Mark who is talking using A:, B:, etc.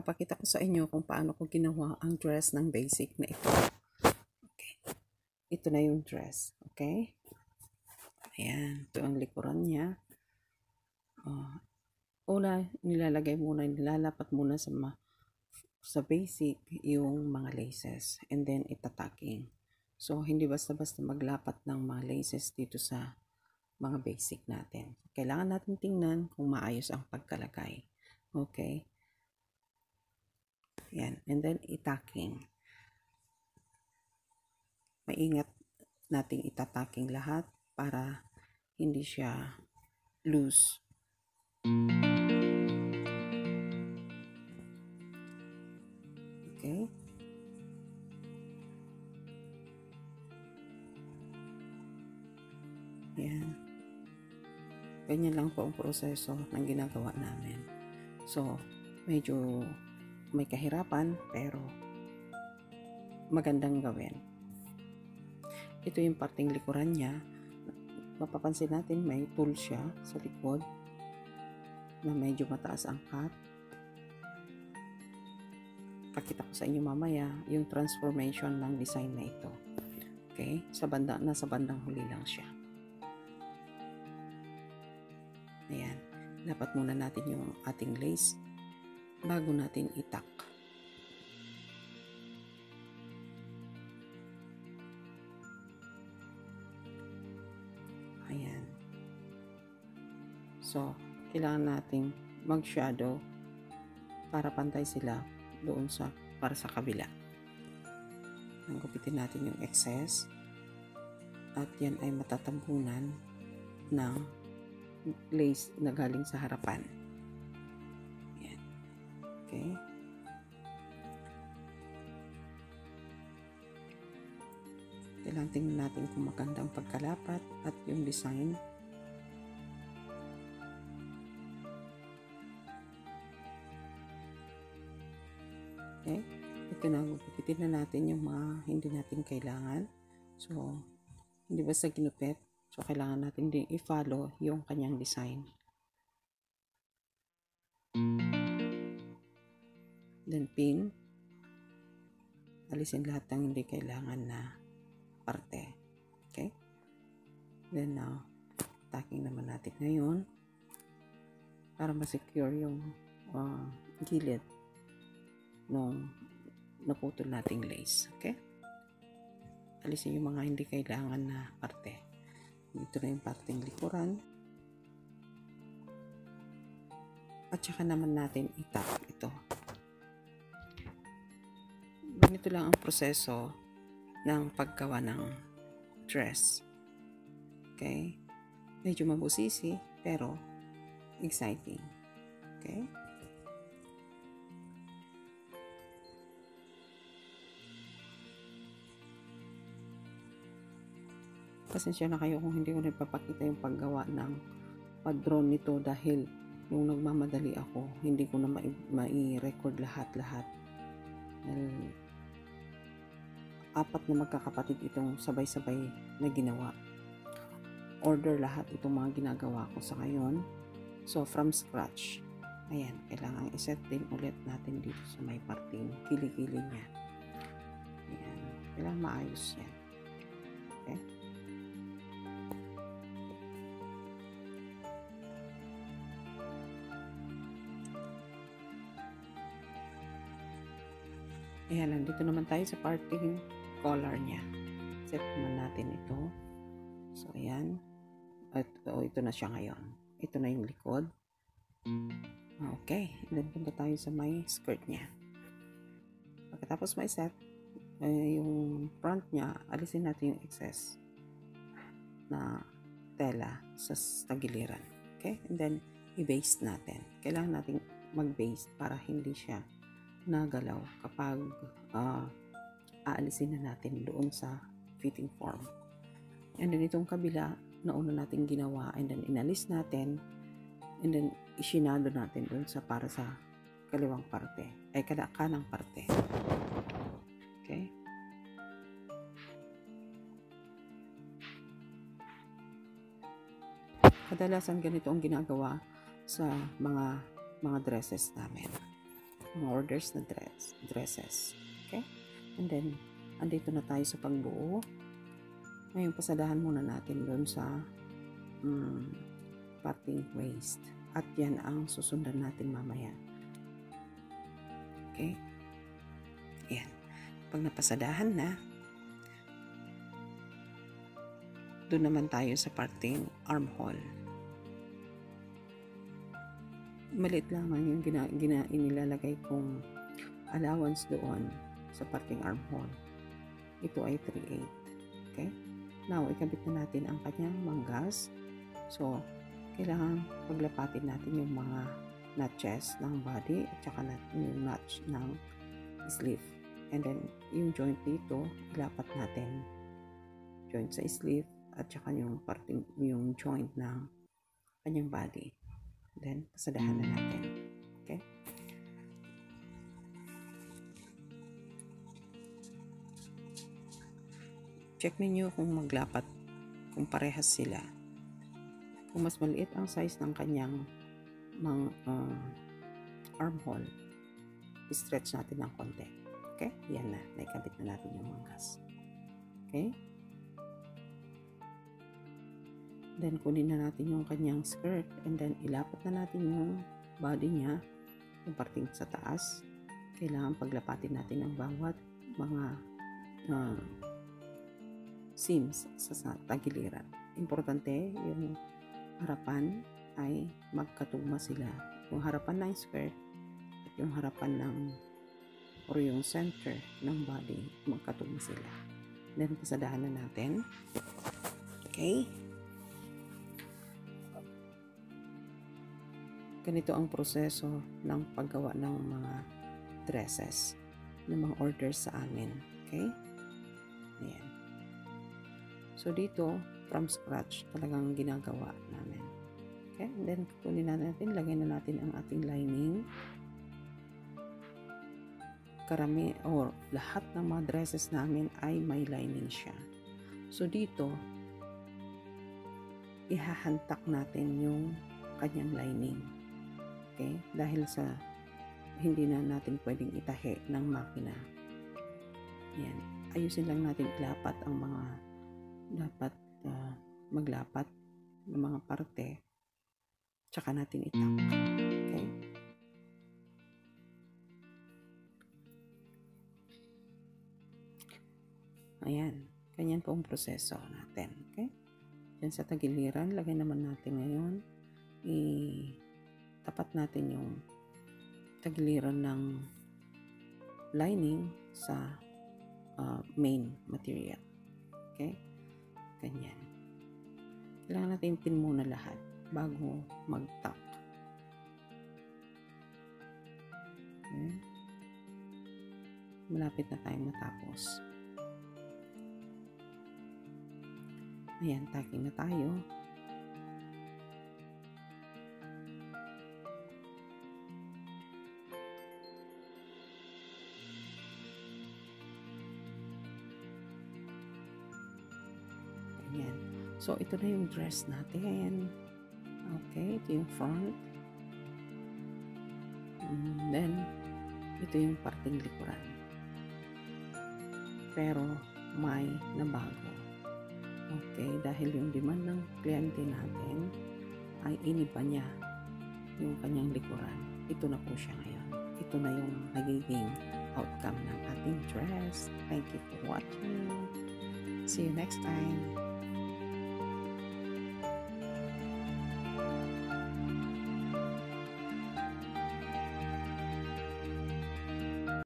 A: ipapakita ko sa inyo kung paano ko ginawa ang dress ng basic na ito. Okay. Ito na yung dress. Okay? Ayan. Ito ang likuran niya. Una, nilalapat muna sa basic yung mga laces. And then, itatacking. So, hindi basta-basta maglapat ng mga laces dito sa mga basic natin. Kailangan natin tingnan kung maayos ang pagkalagay. Okay? Yan. And then, itacking. Maingat nating itataking lahat para hindi siya loose. Okay? Yan. Ganyan lang po ang proseso ng ginagawa namin. So, medyo may kahirapan pero magandang gawin. Ito yung parting likuran niya. Mapapansin natin may tool siya sa likod na medyo mataas ang cut. Pakita ko sa inyo mamaya yung transformation ng design na ito. Okay? Nasa bandang huli lang siya. Ayan. Dapat muna natin yung ating lace bago natin itak. Ayan. So, kailangan nating mag-shadow para pantay sila doon para sa kabila. Gupitin natin yung excess at yan ay matatambunan ng lace na galing sa harapan. Ayan. Okay. Kailangan tingnan natin kung maganda ang pagkalapat at yung design. Okay. Ito na, gupitin na natin yung mga hindi natin kailangan. So, hindi basta ginupit. So, kailangan natin din i-follow yung kanyang design. Then, pin. Alisin lahat ng hindi kailangan na parte. Okay? Then, now, tacking naman natin ngayon para ma-secure yung gilid nung naputol nating lace. Okay? Alisin yung mga hindi kailangan na parte. Dito na yung parting likuran. At saka naman natin itap ito. Ganito lang ang proseso ng paggawa ng dress. Okay? Medyo mabusisi, pero exciting. Okay? Pasensya na kayo kung hindi ko nagpapakita yung paggawa ng padron nito dahil nung nagmamadali ako, hindi ko na mai-record lahat-lahat. Apat na magkakapatid itong sabay-sabay na ginawa. Order lahat itong mga ginagawa ko sa ngayon. So, from scratch. Ayan, kailangan iset din ulit natin dito sa may parting kilikili niya. Ayan, kailangan maayos yan. Okay? Ayan, nandito naman tayo sa parting collar niya. Set naman natin ito. So, ayan. Ito na siya ngayon. Ito na yung likod. Okay. Then, punta tayo sa may skirt niya. Pagkatapos may set, yung front niya, alisin natin yung excess na tela sa tagiliran. Okay? And then, i-baste natin. Kailangan natin mag-baste para hindi siya nagalaw kapag aalisin na natin doon sa fitting form. And then itong kabila, nauna natin ginawa and then inalis natin and then isinado natin doon para sa kaliwang parte, ay kanang parte. Okay? Kadalasan ganito ang ginagawa sa mga dresses namin. mga orders na dresses. Okay? And then, andito na tayo sa pagbuo. Ngayon, pasadahan muna natin doon sa parting waist. At yan ang susundan natin mamaya. Okay? Yan. Pag napasadahan na, doon naman tayo sa parting armhole. Maliit lamang yung inilalagay kong allowance doon sa parting armhole. Ito ay 3/8. Okay? Now, ikabit na natin ang kanyang manggas. So, kailangan paglapatin natin yung mga notches ng body at saka yung notch ng sleeve. And then, yung joint dito, ilapat natin. Joint sa sleeve at saka yung joint ng kanyang body. Then, pasadahan na natin. Okay? Check ninyo kung maglapat, kung parehas sila. Kung mas maliit ang size ng kanyang armhole, i-stretch natin ng konti. Okay? Yan na. Naikabit na natin yung manggas. Okay? Then, kunin na natin yung kanyang skirt and then ilapat na natin yung body niya, yung parting sa taas. Kailangan paglapatin natin ang bawat mga seams sa tagiliran. Importante, yung harapan ay magkatugma sila. Yung harapan ng skirt at yung harapan or yung center ng body, magkatugma sila. Then, pasadahan na natin. Okay? Ganito ang proseso ng paggawa ng mga dresses, ng mga orders sa amin. Okay? Ayan. So, dito, from scratch, talagang ginagawa namin. Okay? And then, kunin na natin, lagay na natin ang ating lining. Lahat ng mga dresses namin ay may lining siya. So, dito, ihahantak natin yung kanyang lining. Okay? Dahil sa hindi na natin pwedeng itahi ng makina. Yan. Ayusin lang natin ilapat ang mga dapat maglapat ng mga parte. Tsaka natin itak. Okay? Ayan. Ganyan po ang proseso natin. Okay? Yan sa tagiliran, lagay naman natin ngayon. Tapat natin yung tagiliran ng lining sa main material. Okay? Ganyan. Kailangan natin pin muna lahat bago mag-tuck. Okay? Malapit na tayong matapos. Ayan, tacking na tayo. Ayan. So, ito na yung dress natin. Okay, ito yung front. And then, ito yung parting likuran. Pero, may nabago. Okay, dahil yung demand ng kliyente natin ay iniba niya yung kanyang likuran. Ito na po siya ngayon. Ito na yung nagiging outcome ng ating dress. Thank you for watching. See you next time.